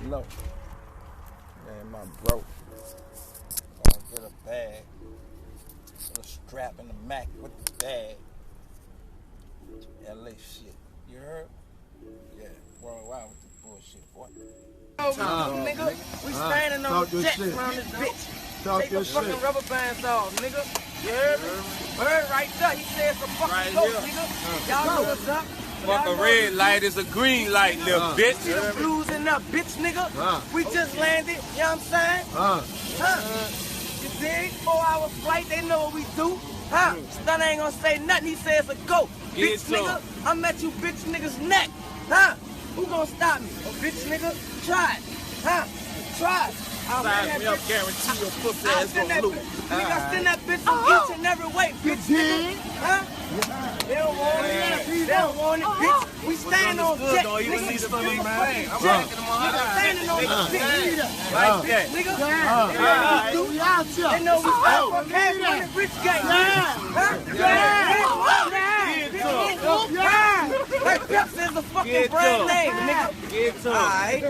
know. Man, my bro. Gonna get a bag. Put a strap in the Mac with the bag. LA shit. You heard? Yeah. Worldwide with the bullshit, boy. Nigga, we standing on the jets around this bitch. Take the fucking rubber bands off, nigga. You heard me? Bird right there, he said some fucking go, nigga. Y'all know what's up. Fuck a red light is a green light, little bitch. See the blues in that bitch, nigga. We just landed, you know what I'm saying? You dig? 4-hour flight, they know what we do. Stun ain't gonna say nothing, he says a go. Bitch nigga, I'm at you bitch niggas neck. Who gonna stop me? A bitch nigga? Try it. Try it. Size me up, guarantee your pussy ass gonna lose. Nigga, I send that bitch each and every way, bitch nigga. They don't want it. They don't want it, bitch. We stand on jet, nigga. I'm standing on the bitch. Like that. Nigga, they know we stand for half-money rich gang. That Peps is a fucking brand name, nigga. Get to Alright.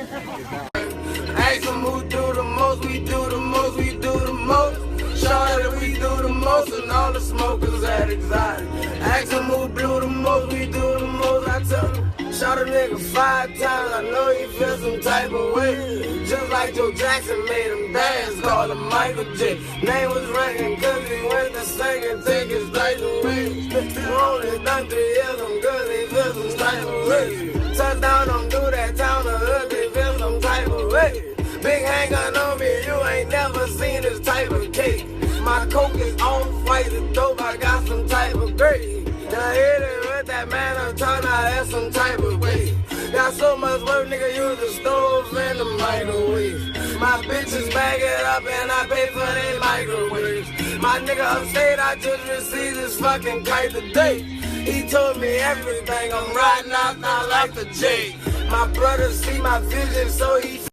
Ask them who do the most, we do the most, we do the most. Shout that we do the most, and all the smokers at exotic. Ask them who blew the most, we do the most. I tell them, shot a nigga 5 times, I know he feel some type of way. Just like Joe Jackson made him dance, called him Michael J. Name was ranking, cause he went to sing and take his life away. He only done 3 years, I'm good, he feel some type of way. Touchdown, don't do that town, the hood, they feel some type of way. Big handgun on me, you ain't never seen this type of cake. My coke is on white, the dope, I got some type of grade. Now hit it with that man, I'm trying to have some type of way. Got so much work, nigga, use the stove and the microwave. My bitches bag it up and I pay for their microwaves. My nigga upstate, I just received this fucking kite today. He told me everything, I'm riding out now like the J. My brother see my vision, so he